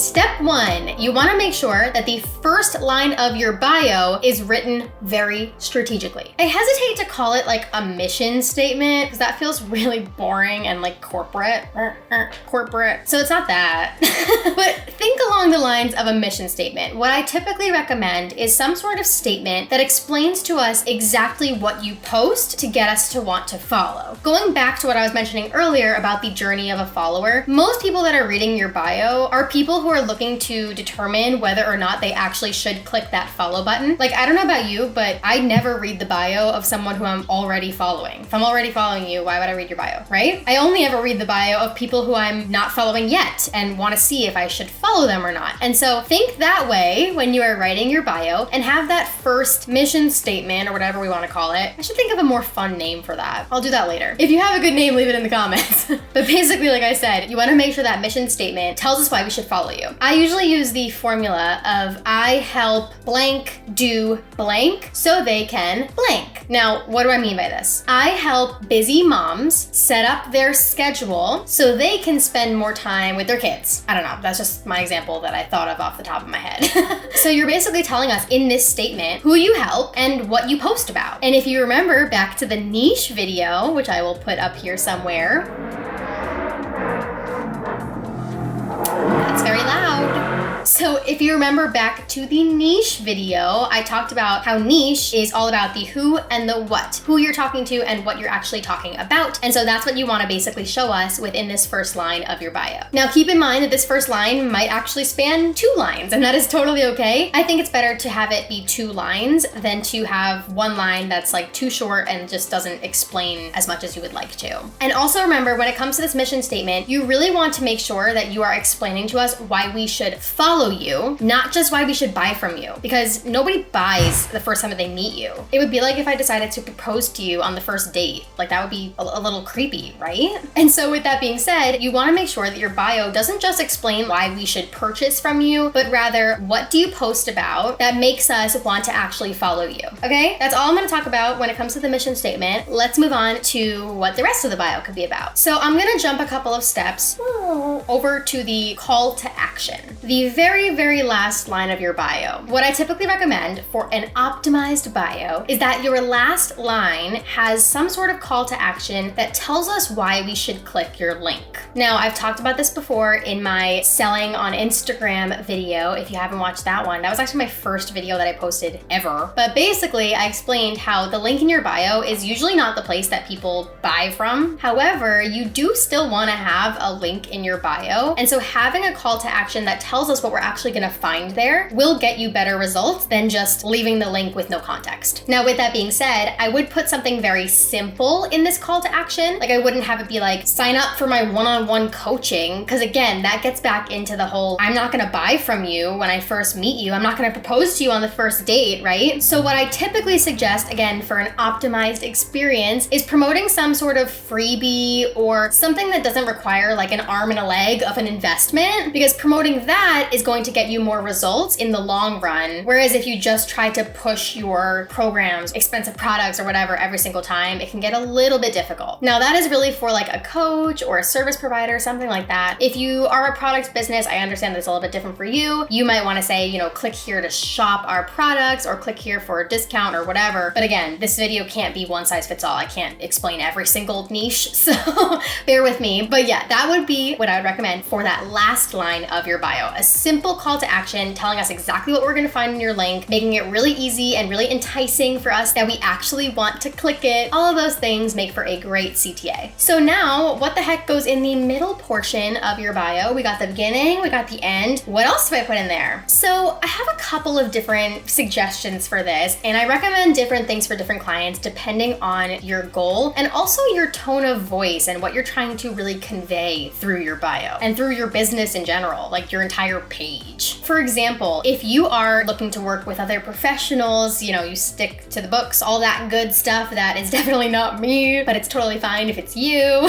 Step 1, you want to make sure that the first line of your bio is written very strategically. I hesitate to call it like a mission statement because that feels really boring and like corporate. So it's not that. But think along the lines of a mission statement. What I typically recommend is some sort of statement that explains to us exactly what you post to get us to want to follow. Going back to what I was mentioning earlier about the journey of a follower, most people that are reading your bio are people who are looking to determine whether or not they actually should click that follow button. Like, I don't know about you, but I never read the bio of someone who I'm already following. If I'm already following you, why would I read your bio, right? I only ever read the bio of people who I'm not following yet and want to see if I should follow them or not. And so think that way when you are writing your bio and have that first mission statement or whatever we want to call it. I should think of a more fun name for that. I'll do that later. If you have a good name, leave it in the comments. But basically, like I said, you want to make sure that mission statement tells us why we should follow you. I usually use the formula of I help blank do blank so they can blank. Now, what do I mean by this? I help busy moms set up their schedule so they can spend more time with their kids. I don't know, that's just my example that I thought of off the top of my head. So you're basically telling us in this statement who you help and what you post about. And if you remember back to the niche video, which I will put up here somewhere. That's very loud. So if you remember back to the niche video, I talked about how niche is all about the who and the what, who you're talking to and what you're actually talking about. And so that's what you want to basically show us within this first line of your bio. Now keep in mind that this first line might actually span 2 lines, and that is totally okay. I think it's better to have it be 2 lines than to have 1 line that's like too short and just doesn't explain as much as you would like to. And also remember, when it comes to this mission statement, you really want to make sure that you are explaining to us why we should follow you, not just why we should buy from you, because nobody buys the first time that they meet you. It would be like if I decided to propose to you on the first date. Like, that would be a little creepy, right? And so with that being said, you want to make sure that your bio doesn't just explain why we should purchase from you, but rather what do you post about that makes us want to actually follow you. Okay? That's all I'm going to talk about when it comes to the mission statement. Let's move on to what the rest of the bio could be about. So I'm going to jump a couple of steps over to the call to action. The very last line of your bio. What I typically recommend for an optimized bio is that your last line has some sort of call to action that tells us why we should click your link. Now, I've talked about this before in my selling on Instagram video. If you haven't watched that one, that was actually my first video that I posted ever. But basically, I explained how the link in your bio is usually not the place that people buy from. However, you do still want to have a link in your bio. And so having a call to action that tells us what we're actually going to find there will get you better results than just leaving the link with no context. Now, with that being said, I would put something very simple in this call to action. Like, I wouldn't have it be like, sign up for my one-on-one coaching, because again, that gets back into the whole, I'm not going to buy from you when I first meet you. I'm not going to propose to you on the first date, right? So what I typically suggest, again, for an optimized experience is promoting some sort of freebie or something that doesn't require like an arm and a leg of an investment, because promoting that is going to get you more results in the long run. Whereas if you just try to push your programs, expensive products or whatever every single time, it can get a little bit difficult. Now that is really for like a coach or a service provider, something like that. If you are a product business, I understand that it's a little bit different for you. You might want to say, you know, click here to shop our products or click here for a discount or whatever. But again, this video can't be one size fits all. I can't explain every single niche, so bear with me. But yeah, that would be what I would recommend for that last line of your bio. A simple call to action telling us exactly what we're going to find in your link, making it really easy and really enticing for us that we actually want to click it. All of those things make for a great CTA. So now, what the heck goes in the middle portion of your bio? We got the beginning, we got the end. What else do I put in there? So I have a couple of different suggestions for this, and I recommend different things for different clients depending on your goal and also your tone of voice and what you're trying to really convey through your bio and through your business in general, like your entire page. For example, if you are looking to work with other professionals, you stick to the books, all that good stuff, that is definitely not me, but it's totally fine if it's you.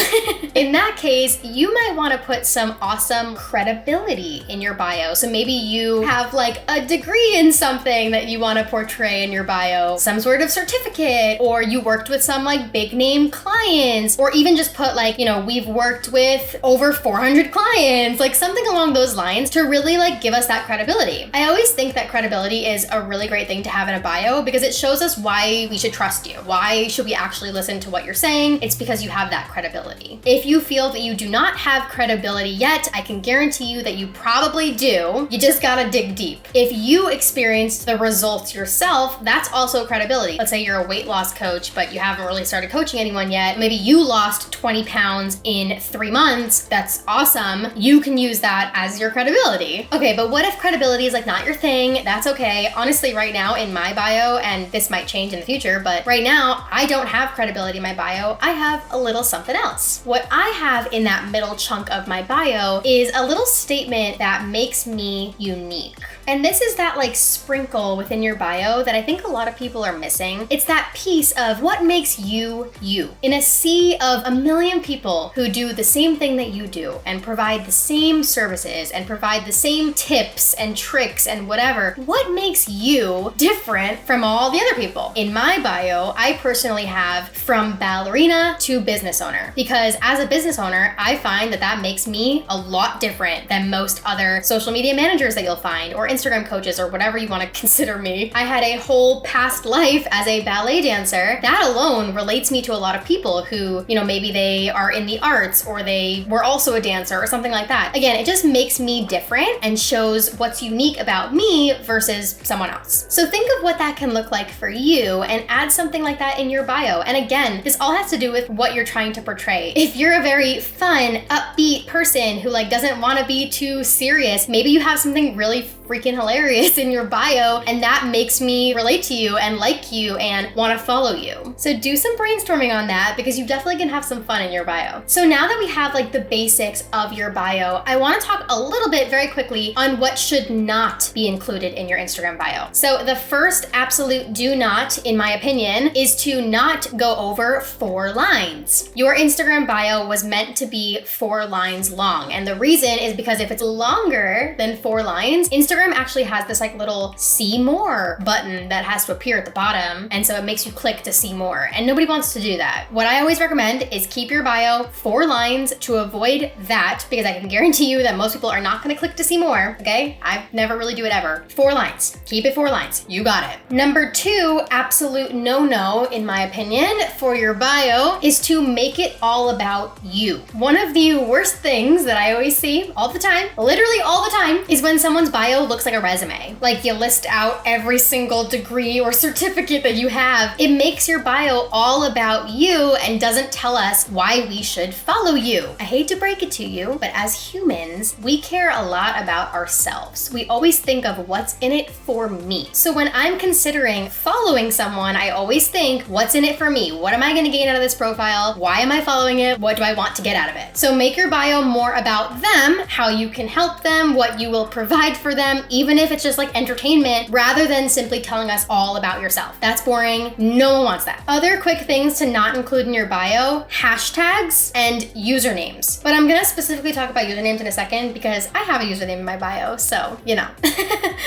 In that case, you might want to put some awesome credibility in your bio. So maybe you have like a degree in something that you want to portray in your bio, some sort of certificate, or you worked with some like big name clients, or even just put like, we've worked with over 400 clients, like something along those lines to really like give us that credibility. I always think that credibility is a really great thing to have in a bio because it shows us why we should trust you. Why should we actually listen to what you're saying? It's because you have that credibility. If you feel that you do not have credibility yet, I can guarantee you that you probably do. You just gotta dig deep. If you experienced the results yourself, that's also credibility. Let's say you're a weight loss coach, but you haven't really started coaching anyone yet. Maybe you lost 20 pounds in 3 months. That's awesome. You can use that as your credibility. Okay, but what if credibility is like not your thing? That's okay. Honestly, right now in my bio, and this might change in the future, but right now I don't have credibility in my bio. I have a little something else. What I have in that middle chunk of my bio is a little statement that makes me unique. And this is that like sprinkle within your bio that I think a lot of people are missing. It's that piece of what makes you, you. In a sea of a million people who do the same thing that you do and provide the same services and provide the same tips and tricks and whatever, what makes you different from all the other people? In my bio, I personally have from ballerina to business owner, because as a business owner, I find that makes me a lot different than most other social media managers that you'll find, or Instagram coaches, or whatever you want to consider me. I had a whole past life as a ballet dancer. That alone relates me to a lot of people who, maybe they are in the arts or they were also a dancer or something like that. Again, it just makes me different and shows what's unique about me versus someone else. So think of what that can look like for you and add something like that in your bio. And again, this all has to do with what you're trying to portray. If you're a very fun, upbeat person who like doesn't want to be too serious, maybe you have something really freaking hilarious in your bio, and that makes me relate to you and like you and want to follow you. So do some brainstorming on that, because you definitely can have some fun in your bio. So now that we have like the basics of your bio, I want to talk a little bit very quickly on what should not be included in your Instagram bio. So the first absolute do not, in my opinion, is to not go over 4 lines. Your Instagram bio was meant to be 4 lines long. And the reason is because if it's longer than 4 lines, Instagram actually has this like little see more button that has to appear at the bottom. And so it makes you click to see more. And nobody wants to do that. What I always recommend is keep your bio 4 lines to avoid that, because I can guarantee you that most people are not going to click to see more. Okay? I never really do it ever. 4 lines. Keep it 4 lines. You got it. Number 2, absolute no-no, in my opinion, for your bio is to make it all about you. One of the worst things that I always see all the time, literally all the time, is when someone's bio looks like a resume. Like you list out every single degree or certificate that you have. It makes your bio all about you and doesn't tell us why we should follow you. I hate to break it to you, but as humans, we care a lot about ourselves. We always think of what's in it for me. So when I'm considering following someone, I always think, what's in it for me? What am I going to gain out of this profile? Why am I following it? What do I want to get out of it? So make your bio more about them, how you can help them, what you will provide for them, even if it's just like entertainment, rather than simply telling us all about yourself. That's boring. No one wants that. Other quick things to not include in your bio: hashtags and usernames. But I'm gonna specifically talk about usernames in a second because I have a username in my bio, so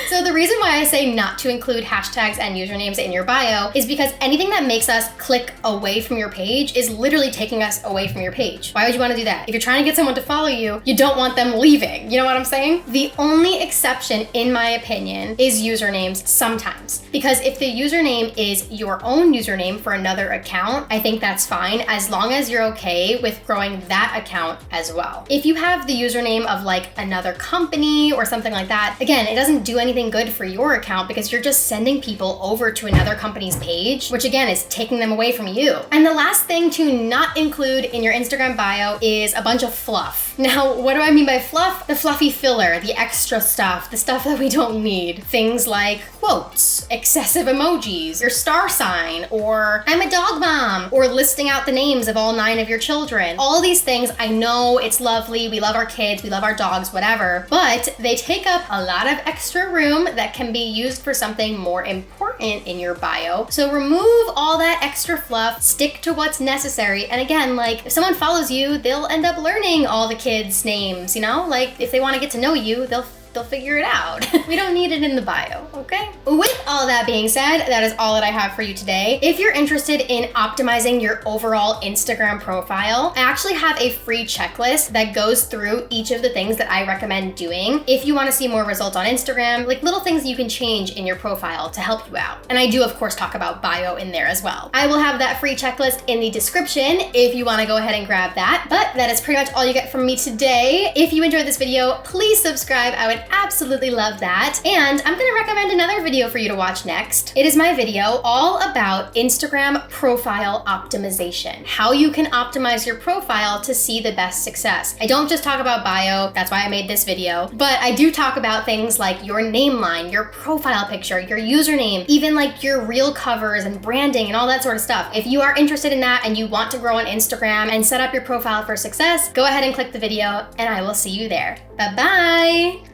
So the reason why I say not to include hashtags and usernames in your bio is because anything that makes us click away from your page is literally taking us away from your page. Why would you want to do that? If you're trying to get someone to follow you, you don't want them leaving. You know what I'm saying? The only exception, in my opinion, is usernames sometimes. Because if the username is your own username for another account, I think that's fine, as long as you're okay with growing that account as well. If you have the username of like another company or something like that, again, it doesn't do anything good for your account because you're just sending people over to another company's page, which again is taking them away from you. And the last thing to not include in your Instagram bio is a bunch of fluff. Now, what do I mean by fluff? The fluffy filler, the extra stuff, the stuff that we don't need. Things like quotes, excessive emojis, your star sign, or I'm a dog mom, or listing out the names of all 9 of your children. All these things, I know it's lovely, we love our kids, we love our dogs, whatever, but they take take up a lot of extra room that can be used for something more important in your bio. So remove all that extra fluff, stick to what's necessary. And again, like if someone follows you, they'll end up learning all the kids' names, you know? Like if they want to get to know you, they'll figure it out. We don't need it in the bio, okay? With all that being said, that is all that I have for you today. If you're interested in optimizing your overall Instagram profile, I actually have a free checklist that goes through each of the things that I recommend doing if you want to see more results on Instagram, like little things you can change in your profile to help you out. And I do, of course, talk about bio in there as well. I will have that free checklist in the description if you want to go ahead and grab that. But that is pretty much all you get from me today. If you enjoyed this video, please subscribe. I would absolutely love that. And I'm gonna recommend another video for you to watch next. It is my video all about Instagram profile optimization, how you can optimize your profile to see the best success. I don't just talk about bio, that's why I made this video, but I do talk about things like your name line, your profile picture, your username, even like your reel covers and branding and all that sort of stuff. If you are interested in that and you want to grow on Instagram and set up your profile for success, go ahead and click the video and I will see you there. Bye-bye.